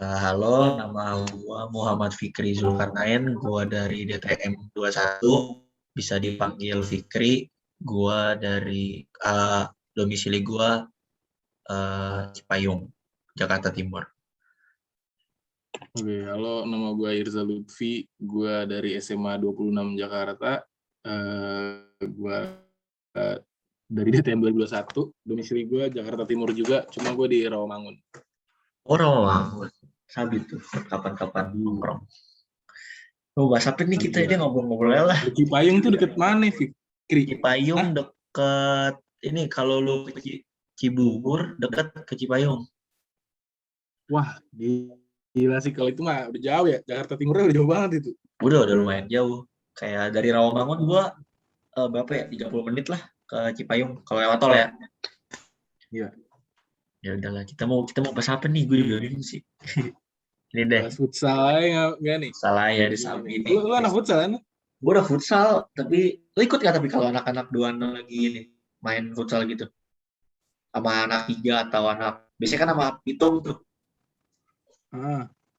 Halo, nama gua Muhammad Fikri Zulkarnain, gua dari DTM 21, bisa dipanggil Fikri. Gua dari domisili gua Cipayung, Jakarta Timur. Oke, halo, nama gue Irza Lutfi, gue dari SMA 26 Jakarta, gue dari DTM 2021, domisili gue Jakarta Timur juga, cuma gue di Rawamangun. Rawamangun, sabi tuh, kapan-kapan nongkrong. Bahas apa nih kita ini ngobrol-ngobrol lah. Cipayung tuh deket mana, Fikri? Cipayung deket, ini kalau lu ke Cibubur, deket ke Cipayung. Wah, gila sih, kalau itu mah udah jauh ya, Jakarta Timurnya udah jauh banget itu. Udah lumayan jauh. Kayak dari Rawamangun gua berapa ya, 30 menit lah ke Cipayung kalau lewat tol ya. Iya. Ya udahlah, kita mau bahas apa nih, gue juga bingung sih. Ini deh. Bahas futsal aja nggak nih? Salah ya di samping ini. Lu anak futsal kan? Gue udah futsal, tapi lu ikut gak tapi kalau anak-anak 26 lagi ini main futsal gitu? Sama anak 3 atau anak, biasanya kan sama Pitung tuh.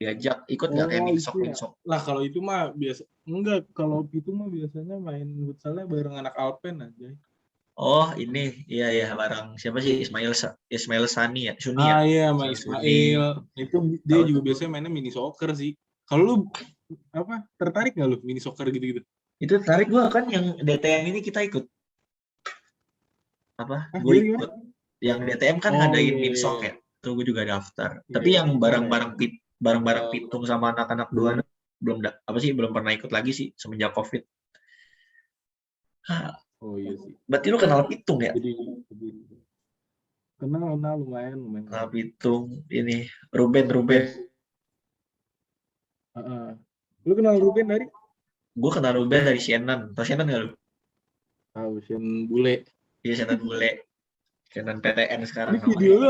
Diajak, ikut gak kayak mingsok? Lah kalau itu mah biasa, enggak, kalau itu mah biasanya main futsalnya bareng anak Alpen aja. Oh ini, iya bareng siapa sih, Ismail Sani ya? Suni ya? Iya, sama Ismail. Itu dia juga biasanya mainnya mini soccer sih. Kalau lu tertarik nggak lu mini soccer gitu-gitu? Itu tertarik gue kan, yang DTM ini kita ikut. Gue ikut. Yang DTM kan ngadain minsok ya. Tuh gue juga daftar. Tapi yang bareng-bareng Pitung sama anak-anak dua belum pernah ikut lagi sih semenjak COVID. Oh iya sih. Berarti lu kenal Pitung ya? Kenal lumayan. Kenal Pitung ini Ruben. Lu kenal Ruben dari? Gue kenal Ruben dari Shannon. Tahu Shannon nggak lu? Tahu, Shannon bule. Iya, Shannon bule. Shannon PTN sekarang. Ini video lu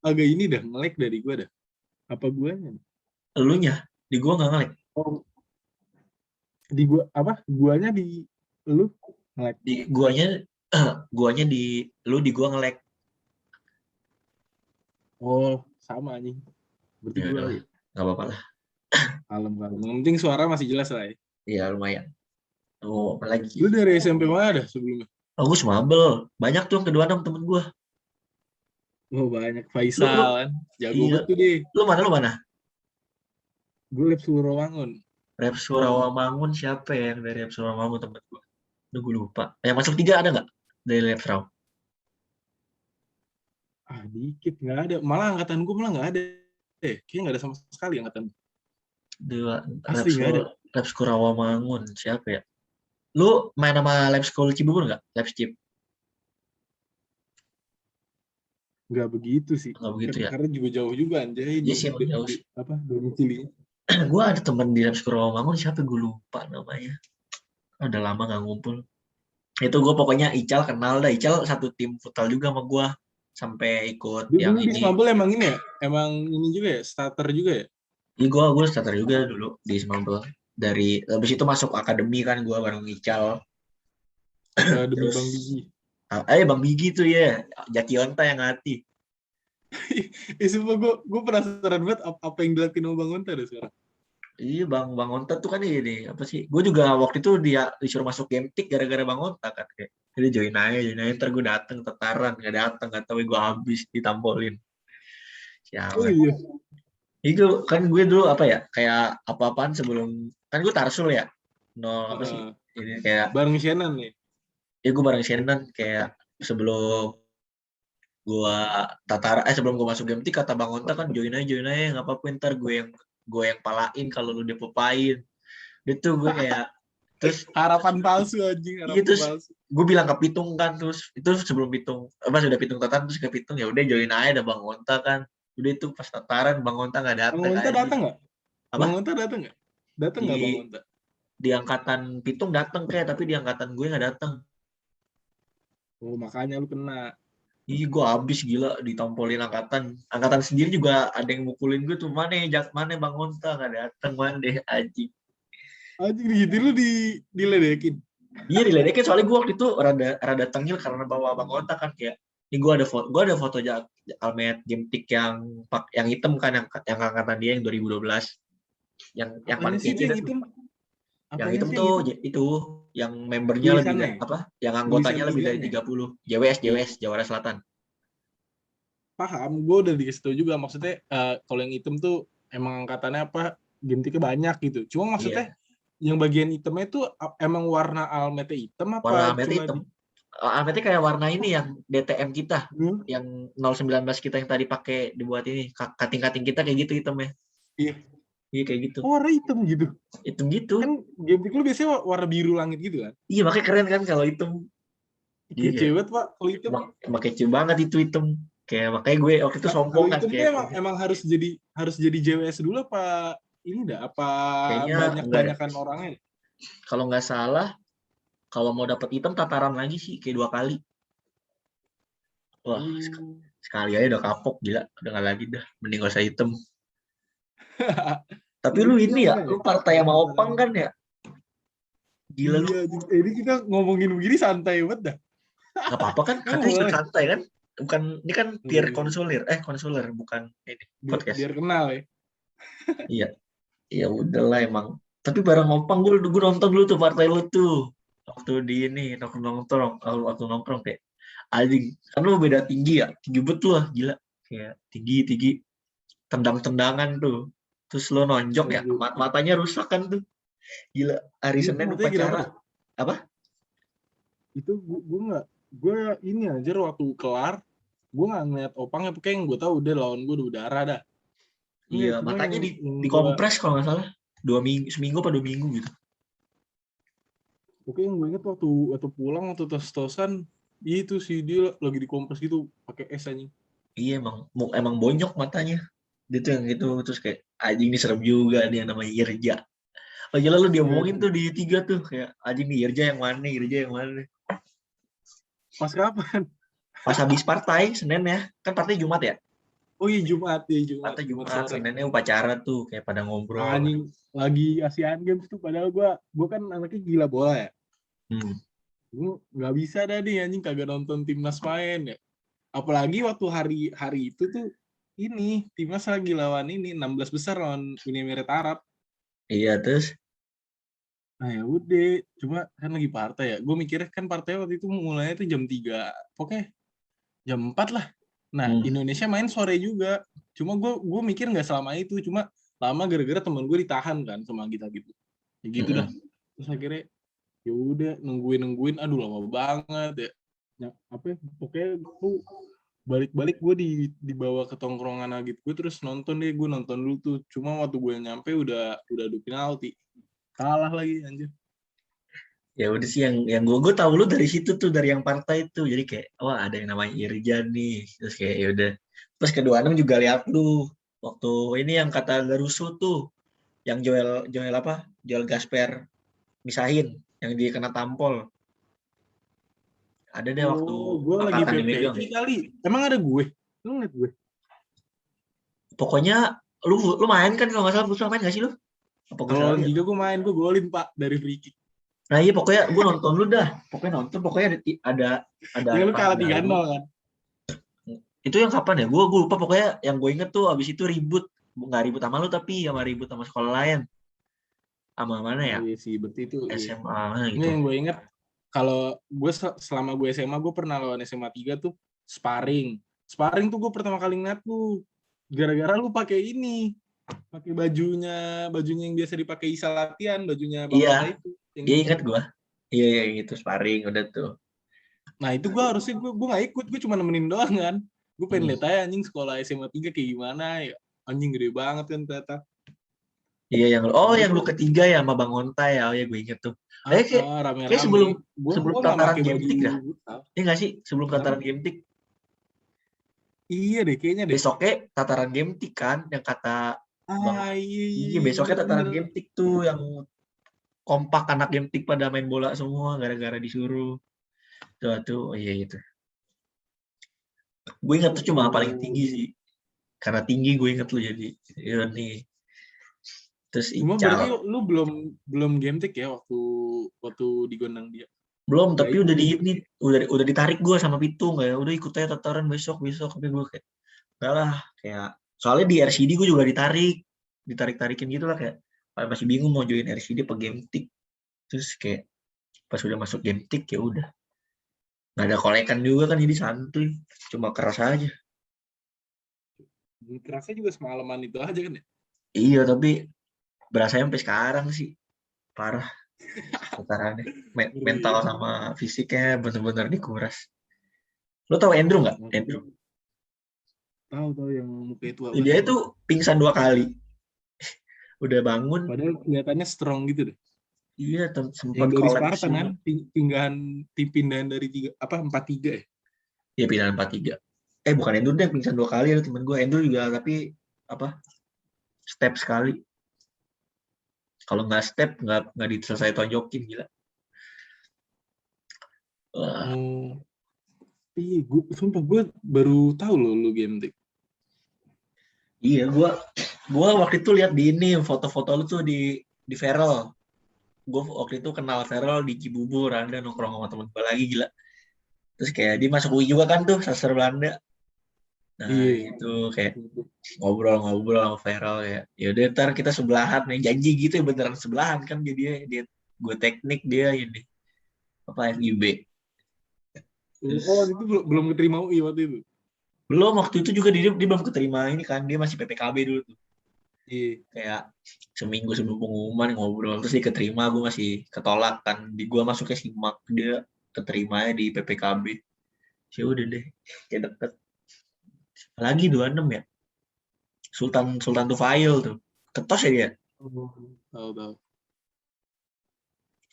agak ini dah, nge-lag dari gue dah. Apa guanya? Elunya? Di gue nggak nge-lag. Oh. Di gua guanya di lu nge-lag. Di guanya di lu, di gua nge-lag. Oh, sama anjing. Berarti Ya gua udahlah, nggak apa-apa lah. Kalem. Yang penting suara masih jelas lah ya. Iya, lumayan. Oh, apa lagi? Lu dari SMP mana dah sebelumnya? Oh, gue Semabel. Banyak tuh yang kedua 6 temen gue. Oh, banyak. Faisal kan. Jago iya. betul deh. Lu mana? Gue Repsul Rawamangun. Repsul Rawamangun siapa ya yang dari Repsul Rawamangun temen gue? Gue lupa. Yang masuk 3 ada nggak dari Repsul? Dikit. Nggak ada. Malah angkatan gue malah nggak ada. Kayaknya nggak ada sama sekali angkatan. Repsul Rawamangun siapa ya? Lu main sama Lab School Cibubur nggak? Lab Cib? Nggak begitu sih. Nggak begitu ya? Karena juga jauh juga anjay. Iya sih, jauh sih. Domisili. Gue ada temen di Lab School Rawamangun, siapa gue lupa namanya. Udah lama nggak ngumpul. Itu gue pokoknya Ical kenal dah. Ical satu tim futsal juga sama gue. Sampai ikut dia yang dulu ini. Di Smabel emang ini ya? Emang ini juga ya? Starter juga ya? Iya, gue starter juga dulu di Smabel. Habis itu masuk akademi kan gue bareng Ical. Demi Bang Bigi. Bang Bigi tuh ya. Jaki Onta yang hati. Sumpah gue penasaran banget apa yang dilakuin sama Bang Onta deh sekarang. Iya, Bang Onta tuh kan ini apa sih? Gue juga waktu itu dia disuruh masuk Gemtik gara-gara Bang Onta kan, kayak jadi join aja, ntar gue dateng tetaran, nggak tahu gue habis ditampolin. Siapa? Oh iya. Itu kan gue dulu apa ya, kayak apa-apaan sebelum, kan gue Tarsul ya, apa sih ini kayak bareng Shannon nih. Ya gue bareng Shannon kayak sebelum gue sebelum gue masuk Gemtik kata Bang Onta kan join aja nggak apa-apa, ntar gue yang palain kalau lu dipepain. Itu gue kayak terus harapan palsu anjing. Terus gue bilang ke Pitung kan, terus itu sebelum Pitung sudah Pitung tataran, terus ke Pitung ya udah join aja, ada Bang Onta kan. Udah itu pas tataran Bang Onta nggak datang. Bang Onta datang nggak? Bang Onta datang nggak? Datang nggak Bang Onta? Di angkatan Pitung datang kayak, tapi di angkatan gue nggak datang. Oh, makanya lu kena. Ih, gue abis gila ditompolin angkatan sendiri juga ada yang mukulin gue tuh, mana Bang Onta nggak datang, mana anjing gitu lu diledekin. Iya, diledekin soalnya gue waktu itu rada tengil karena bawa Bang Onta kan, kayak Ini gue ada foto Almet Gamtik yang hitam kan, yang angkatan dia yang 2012. Yang Apanya paling sih itu kece yang dah tuh. hitam? Yang Apanya hitam sih yang tuh hitam? itu yang membernya lebih Tulisannya dari ya? apa? Yang Tulisan anggotanya lebih dari tiganya. 30. JWS Iya, Jawara Selatan. paham. Gue udah dikasih tau juga. Maksudnya kalau yang hitam tuh emang angkatannya apa? Gamtiknya banyak gitu. Cuma maksudnya Iya, yang bagian hitamnya itu emang warna almetnya hitam warna apa Almetnya cuma hitam. di Almetnya kayak warna ini yang DTM kita, Hmm, yang 019 kita yang tadi pakai dibuat ini, kating-kating kita kayak gitu hitamnya. iya. Iya kayak gitu. Oh, warna hitam gitu. Hitam gitu. Kan gamtik lu biasanya warna biru langit gitu kan? Iya makanya keren kan kalau hitam. Jadi Kece kayak banget, Pak, kalau hitam. emang kece banget itu hitam. Kayak makanya gue waktu itu Kalau sombong kan hitam tuh kayak emang harus jadi JWS dulu apa ini dah apa kayaknya enggak deh. banyak-banyakan orangnya? Kalau nggak salah, kalau mau dapat hitam tataran lagi sih kayak 2 kali. Wah, Uh. sekali aja udah kapok gila, udah nggak lagi dah. Mending gak usah hitam. Tapi Ini lu kita ini ya, enggak lu ya? partai sama Opang kan ya? Gila lu. Iya, ini kita ngomongin begini santai banget dah. Nggak apa-apa kan? Emang Katanya boleh. santai kan? Bukan, ini kan tier Iya, konsuler. Konsuler bukan ini podcast. biar kenal ya. Iya, ya udahlah emang. Tapi bareng Opang gue nonton dulu tuh partai lu tuh. Waktu di ini nongkrong, waktu nongkrong kayak anjing. Kan lu beda tinggi ya, tinggi betul lah gila. Kayak tinggi, tendang-tendangan tuh. Terus lo nonjok ya, Aduh. matanya rusak kan tuh. Gila, hari Itu Senin matanya kenapa upacara. dah? Apa? Itu gue nggak, gue ini aja waktu kelar, gue nggak ngeliat Opangnya, pokoknya yang gue tahu udah lawan gue udah udara dah. Iya, Enggak, cuma matanya yang gue dikompres kalau nggak salah. 2 minggu, seminggu apa 2 minggu gitu. Oke, yang gue inget waktu pulang waktu tos-tosan itu sih dia lagi dikompres gitu pakai es anjing. Iya emang bonyok matanya. Dia tuh yang gitu terus kayak anjing ini serem juga dia namanya Irja. Lagi lalu dia Ya, ngomongin tuh di 3 tuh kayak anjing nih Irja yang mana, Irja yang mana. pas kapan? Pas habis partai Senin ya, kan partai Jumat ya. Oh iya Jumat ya Jumat Partai Jumat Jumat, sore. Seninnya upacara tuh kayak pada ngobrol. Anjing lagi Asian Games tuh padahal gue kan anaknya gila bola ya. Hmm. Gue nggak bisa dah nih anjing kagak nonton timnas main ya. Apalagi waktu hari itu tuh ini timnas lagi lawan ini 16 besar lawan Uni Emirat Arab. Iya terus Nah ya udah, cuma kan lagi partai ya. Gue mikirnya kan partai waktu itu mulainya tuh jam 3. Pokoknya jam 4 lah. Nah, Indonesia main sore juga. Cuma gue mikir nggak selama itu, cuma lama gara-gara temen gue ditahan kan sama kita gitu. Ya gitu dah. Terus akhirnya ya udah nungguin, aduh lama banget ya. Ya, apa ya, pokoknya gue balik-balik gue dibawa ke tongkrongan gitu gue terus nonton gue nonton dulu tuh. Cuma waktu gue nyampe udah adu penalti. Kalah lagi anjir. ya udah sih yang gue tahu lu dari situ tuh dari yang partai itu jadi kayak wah ada yang namanya Irja nih terus kayak ya udah terus kedua juga lihat lu waktu ini yang kata Garusu tuh yang Joel apa Joel Gasper misahin yang dia kena tampol ada deh waktu Oh, gue lagi angkatan dimegang PPI kali. Emang ada gue? Lu ngeliat gue? pokoknya lu main kan kalau nggak salah futsal main nggak sih lu apa gue Kalau salah lawan lihat Giga gue main, gue golin pak dari free kick. nah iya pokoknya gue nonton lu dah pokoknya ada Ya lu orang kalah dalam 3-0 kan? itu yang kapan ya? Gue lupa pokoknya yang gue inget tuh abis itu ribut nggak ribut sama lu tapi sama ribut sama sekolah lain sama mana Oh ya iya sih, berarti itu. Iya. SMA mana Ini gitu. yang gue inget, kalau gue selama gue SMA, gue pernah lawan SMA 3 tuh sparring. Sparring tuh gue pertama kali ngeliat tuh, gara-gara lu pakai ini. Pakai bajunya yang biasa dipakai Isa latihan, bajunya Bang Iya, Ota itu. Yang iya hitam. inget gue. Iya gitu sparring udah tuh. Nah itu gue harusnya gue gak ikut, gue cuma nemenin doang kan. Gue pengen lihat aja anjing sekolah SMA 3 kayak gimana ya. Anjing gede banget kan ternyata. Iya Nah, yang lu itu ketiga ya sama Bang Onta ya. Oh ya gue inget tuh. Kayak rame-rame. sebelum Gue nggak tataran pakai game baju tik dah. futsal. Iya nggak sih sebelum Kenapa? tataran game tik. Iya deh, kayaknya deh. Besoknya tataran game tik kan yang kata Bang. Iya, iya, Iya iya, besoknya tataran bener. game tik tuh yang kompak anak game tik pada main bola semua gara-gara disuruh. Tuh oh iya itu. Gue ingat tuh cuma paling tinggi Oh. sih. Karena tinggi gue inget lu jadi. Iya nih. Terus Cuma berarti Ical. lu belum game take ya waktu di gondang dia. Belum, Ya tapi itu udah di ini, udah ditarik gue sama Pitung kayak udah ikut aja tataran besok, tapi gue kayak enggak lah, kayak soalnya di RCD gue juga ditarik-tarikin gitu lah, kayak masih bingung mau join RCD apa Gametik. Terus kayak pas udah masuk Gametik ya udah. Nggak ada kolekan juga kan, jadi santuy, cuma keras aja. kerasnya juga semalaman itu aja kan ya. Iya, tapi berasa sampai sekarang sih parah tatarannya. Mental Ngeri. sama fisiknya bener-bener dikuras. Lo tau Andrew nggak? Maksudnya Andrew. tahu yang mukanya tua Dia banget. itu pingsan 2 kali. Udah bangun, Padahal kelihatannya strong gitu deh. iya Yang sempat dari kolaps Spartan juga. kan, pinggahan tim pindahan dari 4-3 ya. Iya pindahan 4-3. Bukan Andrew deh, pingsan 2 kali ada temen gue. Andrew juga tapi apa? Step sekali. Kalau nggak step nggak diselesai tonjokin, gila. Wah, Oh, iya, sumpah gue baru tahu loh lu game tech. iya gua waktu itu lihat di ini foto-foto lu tuh di Feral. Gue waktu itu kenal Feral di Cibubur, ada nongkrong sama temen gue lagi, gila. Terus kayak dia masuk UI juga kan tuh, sastra Belanda. Nah Iya. itu kayak ngobrol-ngobrol sama Feral ya. Ya udah ntar kita sebelahan nih, janji gitu ya, beneran sebelahan kan, jadi dia gue teknik, dia ini apa FIB. Oh, Terus itu belum keterima UI waktu itu. belum, waktu itu juga dia belum keterima ini kan, dia masih PPKB dulu tuh. Iya. Kayak seminggu sebelum pengumuman ngobrol, terus dia keterima, gue masih ketolak kan, di gue masuknya simak, dia keterimanya di PPKB. Ya udah deh, kayak deket. Lagi 26 ya, Sultan Sultan Tufail tuh, ketos ya dia, Oh, tahu.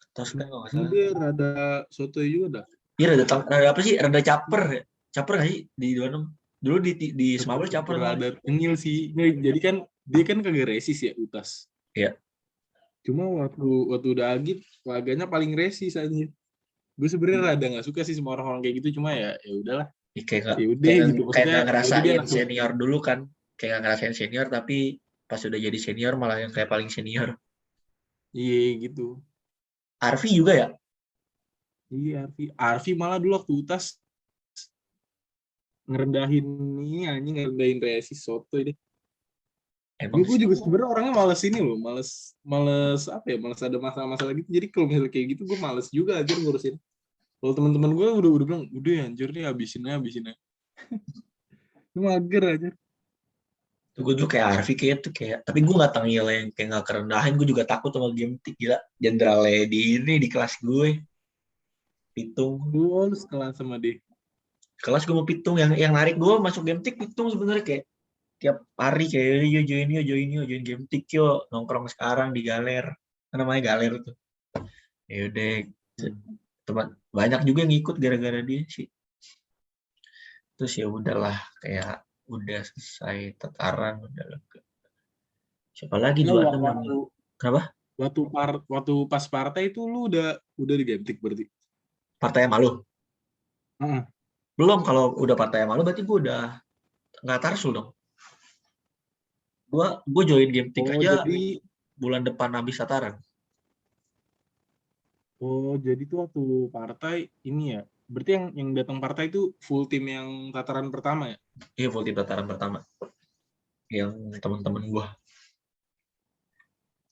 ketos kan kalau nggak Ini salah. dia rada sotoy juga dah. Iya, rada apa sih, rada caper ya, caper nggak sih di 26 dulu di Semabel caper soalnya. Rada tengil sih. Nah, jadi kan dia kan kagak resis ya UTAS. Iya. Cuma waktu udah agit, laganya paling resis aja. Gue sebenarnya rada nggak suka sih sama orang-orang kayak gitu, cuma ya udahlah. Kayak nggak Ya udah kayak gitu. kayak Maksudnya nggak ya udah dia ngerasain anak senior 20. dulu kan, kayak nggak ngerasain senior, tapi pas udah jadi senior malah yang kayak paling senior. Iya gitu. Arfi juga ya. Iya, Arfi malah dulu waktu UTAS ngerendahin ini anjing, ngerendahin resis soto ini. Emang Gue sih. juga sebenarnya orangnya males ini loh, males apa ya, males ada masalah-masalah gitu. Jadi kalau misalnya kayak gitu gue males juga aja ngurusin. Kalau teman-teman gue udah bilang, udah ya anjir nih habisin aja. Lu mager aja. Gue tuh kayak Arfi kayak tuh kayak, tapi gue nggak tengil yang kayak nggak kerendahin, gue juga takut sama game tik, gila. Jenderalnya di ini di kelas gue, Pitung. Lu sekelas sama dia. Kelas gue mau Pitung, yang narik gue masuk game tik Pitung sebenarnya, kayak tiap hari kayak yo join game tik yo, nongkrong sekarang di Galer. Kan namanya Galer tuh. Ya udah, teman banyak juga yang ikut gara-gara dia sih. Terus ya udahlah, kayak udah selesai tataran, udah lega. Siapa lagi Nah, juga yang kenapa? waktu pas partai itu lu udah di Gentik berarti. Partai Malu. Heeh. Belum, kalau udah Partai Malu berarti gue udah nggak tarsul dong. Gue join game tik Oh, aja jadi bulan depan habis tataran. tuh waktu partai ini ya. Berarti yang datang partai itu full tim yang tataran pertama ya? Iya, full tim tataran pertama. Yang teman-teman gue.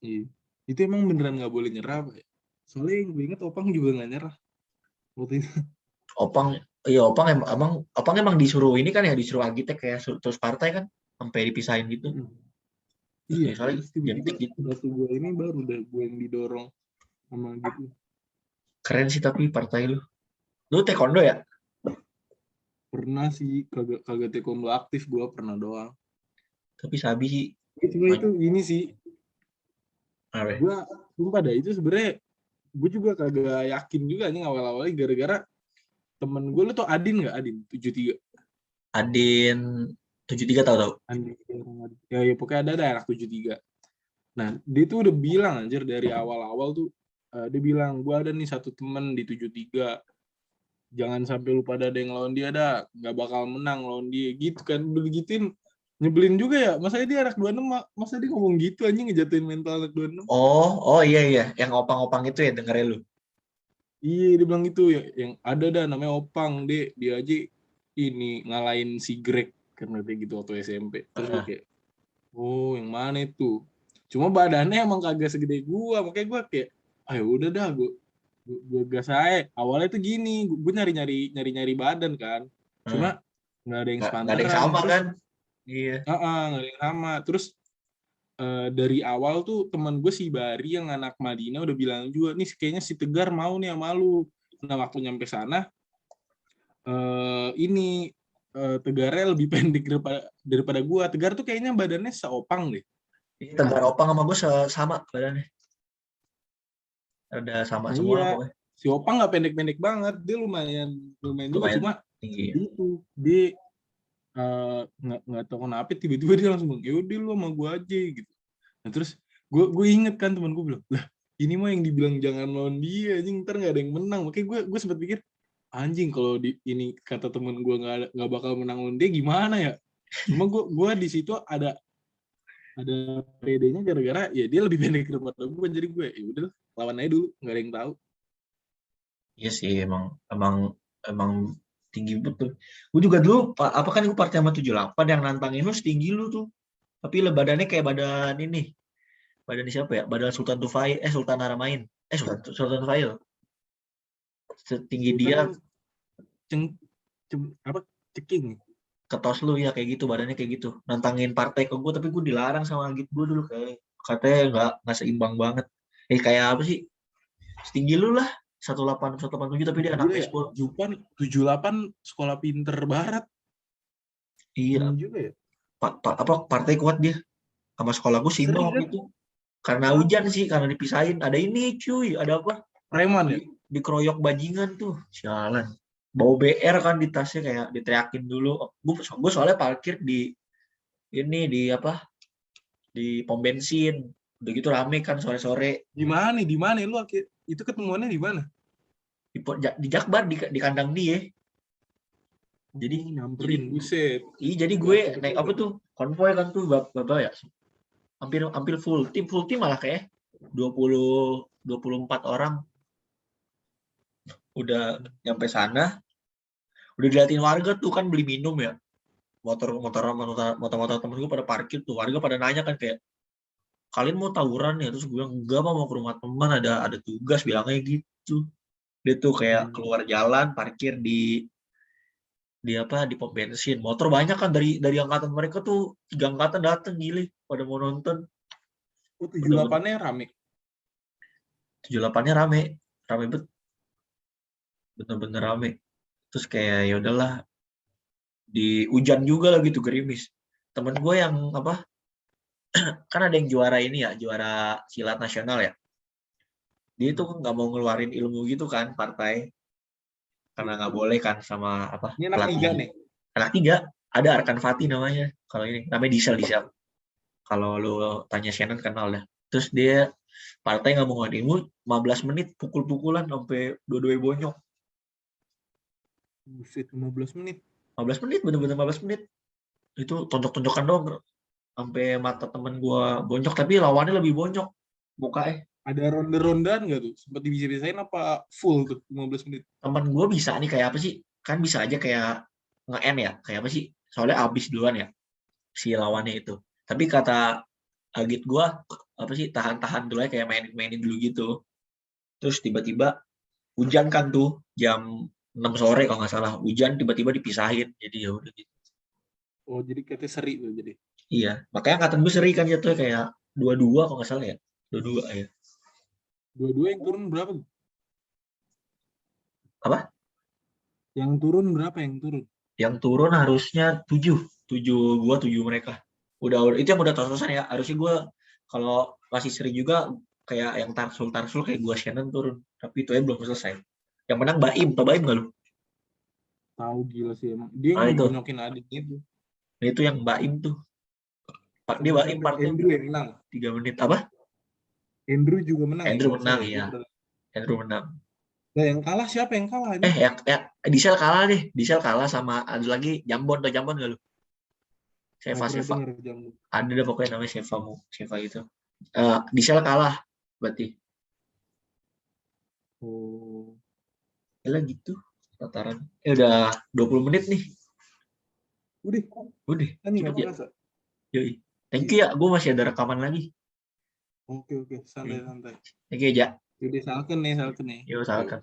Iya. Itu emang beneran nggak boleh nyerah, Pak, ya? Soalnya yang gue inget Opang juga nggak nyerah waktu itu. Opang, iya Opang emang disuruh ini kan ya, disuruh agitek kayak terus partai kan, sampai dipisahin gitu. Iya, Ya, soalnya terus game tiba-tiba tik gitu. waktu gue ini baru udah gue yang didorong sama gitu. Keren sih tapi partai lu. Lu taekwondo ya? Pernah sih kagak kagak taekwondo aktif, gue pernah doang. Tapi Sabi sih. Cuma itu ini sih, Apa? gue sumpah dah itu sebenarnya gue juga kagak yakin juga nih awal-awalnya gara-gara temen gue, lu tau Adin nggak? Adin 73. Adin 73, tahu. Adin ya pokoknya ada anak 73. Nah dia tuh udah bilang anjir dari awal-awal tuh, dia bilang gue ada nih satu temen di 73, jangan sampai lu pada ada yang lawan dia dah, nggak bakal menang lawan dia gitu kan. Udah gituin nyebelin juga ya, masa dia anak 26, masa dia ngomong gitu anjing, ngejatuhin mental anak 26. Oh iya, yang opang-opang itu ya dengerin lu. Iya, dia bilang gitu ya, yang ada dah namanya Opang, dia aja ini ngalahin si Greg karena dia gitu waktu SMP. Terus gue kayak, oh yang mana itu? Cuma badannya emang kagak segede gua, makanya gua kayak, ayo udah dah gua gas aja. Awalnya tuh gini, gua nyari badan kan. Heeh. Cuma nggak ada yang Nggak ada yang sepantaran. sama Terus kan? Iya. nggak ada yang sama. Terus dari awal tuh teman gue si Bari yang anak Madinah udah bilang juga, nih kayaknya si Tegar mau nih sama lu. Nah waktu nyampe sana, ini Tegarnya lebih pendek daripada gua. Tegar tuh kayaknya badannya seopang deh. Ini Tegar Opang sama gue sama badannya. Ada sama Nah semua iya, lah pokoknya. si Opang nggak pendek-pendek banget, dia lumayan lumayan juga, Lumayan cuma tinggi. itu dia nggak tahu kenapa tiba-tiba dia langsung bilang, ya udah lu sama gue aja gitu. Nah terus gue inget kan teman gue bilang, lah ini mah yang dibilang jangan lawan dia, anjing ntar nggak ada yang menang. Makanya gue sempat pikir, anjing kalau di ini kata temen gue nggak bakal menang lawan dia gimana ya. Cuma gue di situ ada PD-nya gara-gara ya dia lebih pendek daripada gue, jadi gue ya udah lawan aja dulu, nggak ada yang tahu. Iya sih emang emang emang tinggi betul. Gue juga dulu apa kan gue partai sama 78 yang nantangin lu setinggi lu tuh. Tapi le badannya kayak badan ini. Badan siapa ya? Badan Sultan Tufail, Sultan Haramain. Sultan Tufail. Setinggi Sultan dia apa ceking. ketos lu ya kayak gitu, badannya kayak gitu. Nantangin partai ke gue tapi gue dilarang sama agit gue dulu kayak katanya nggak seimbang banget. Kayak apa sih? Setinggi lu lah. 187 tapi dia anak Gila ya, baseball. 78 sekolah pinter barat. Iya, Ini juga ya. apa partai kuat dia. Sama sekolah gue Seri simbang waktu kan? itu. Karena Kenapa? hujan sih, karena dipisahin. Ada ini cuy, ada apa? Preman ya? Dikeroyok bajingan tuh. Sialan. Bawa BR kan di tasnya kayak diteriakin dulu. Gue soalnya parkir di ini di apa? Di pom bensin. Udah gitu rame kan sore-sore. Di mana nih? Di mana lu itu ketemuannya di mana? Di Jakbar di kandang dia. Jadi Oh, jadi nyamperin, buset. jadi gue naik apa tuh? Konvoy kan tuh Bapak ya. Hampir hampir full tim malah kayak 24 orang udah nyampe sana, udah diliatin warga tuh kan beli minum ya. Motor temen gue pada parkir tuh, warga pada nanya kan kayak kalian mau tawuran ya, terus gue bilang enggak mau ke rumah teman, ada tugas bilangnya gitu. Dia tuh kayak keluar jalan parkir di apa di pom bensin, motor banyak kan dari angkatan mereka tuh 3 angkatan dateng gile pada mau nonton. Oh, Bener-bener 78-nya rame. 78-nya rame bener-bener rame. Terus kayak ya udahlah, di hujan juga lah gitu gerimis. Temen gue yang apa kan ada yang juara ini ya, juara silat nasional ya. Dia itu nggak mau ngeluarin ilmu gitu kan partai karena nggak boleh kan sama apa Ini anak 3 pelatih. nih. Anak 3 ada Arkan Fatih namanya. Kalau ini namanya Diesel. Kalau lu tanya Shannon kenal dah. Terus dia partai nggak mau ngeluarin ilmu, 15 menit pukul-pukulan sampai dua-duanya bonyok. Buset, 15 menit. 15 menit bener-bener 15 menit. Itu tonjok-tonjokan dong sampai mata temen gua bonyok, tapi lawannya lebih bonyok mukanya. Ada ronde-rondean nggak tuh? Sempat bisa-bisain apa full tuh 15 menit? Temen gua bisa nih kayak apa sih, kan bisa aja kayak nge-end ya, kayak apa sih, soalnya abis duluan ya si lawannya itu, tapi kata agit gua apa sih, tahan-tahan dulu aja kayak mainin dulu gitu. Terus tiba-tiba hujan kan tuh jam 6 sore kalau nggak salah, hujan tiba-tiba dipisahin, jadi ya udah gitu. Oh, jadi katanya seri tuh jadi. Iya, makanya angkatan gue seri kan jatuh kayak 22 kalau nggak salah ya, 22 ya. Dua-dua yang turun berapa tuh? Apa? Yang turun berapa yang turun? Yang turun harusnya 7 gua 7 mereka. Udah itu yang udah tos-tosan ya. Harusnya gua kalau masih seri juga kayak yang tarsul kayak gua Shannon turun. Tapi itu aja belum selesai. Yang menang Baim, tau Baim gak lu? Tahu, gila sih emang. Dia Nah itu, ngebonyokin adiknya tuh. yang Baim tuh. Dia Sama Baim siapa? partnya Andrew yang menang. 3 menit apa? Andrew juga menang ya Andrew kalau nggak menang salah ya. ya. Andrew menang. Nah, yang kalah siapa yang kalah ini? Diesel kalah deh. Diesel kalah sama ada lagi Jambon, tau Jambon gak lu? Nggak pernah Seva. dengar jamu. Ada deh pokoknya namanya Seva itu. Diesel kalah berarti. Oh. Ya gitu tataran. Udah 20 menit nih. Udah, Udah. kan nggak Cepet ya. terasa. Yoi. Thank you ya. Gue masih ada rekaman lagi. Oke, santai. Thank you ya. Jadi salken nih. Yuk, salahkan.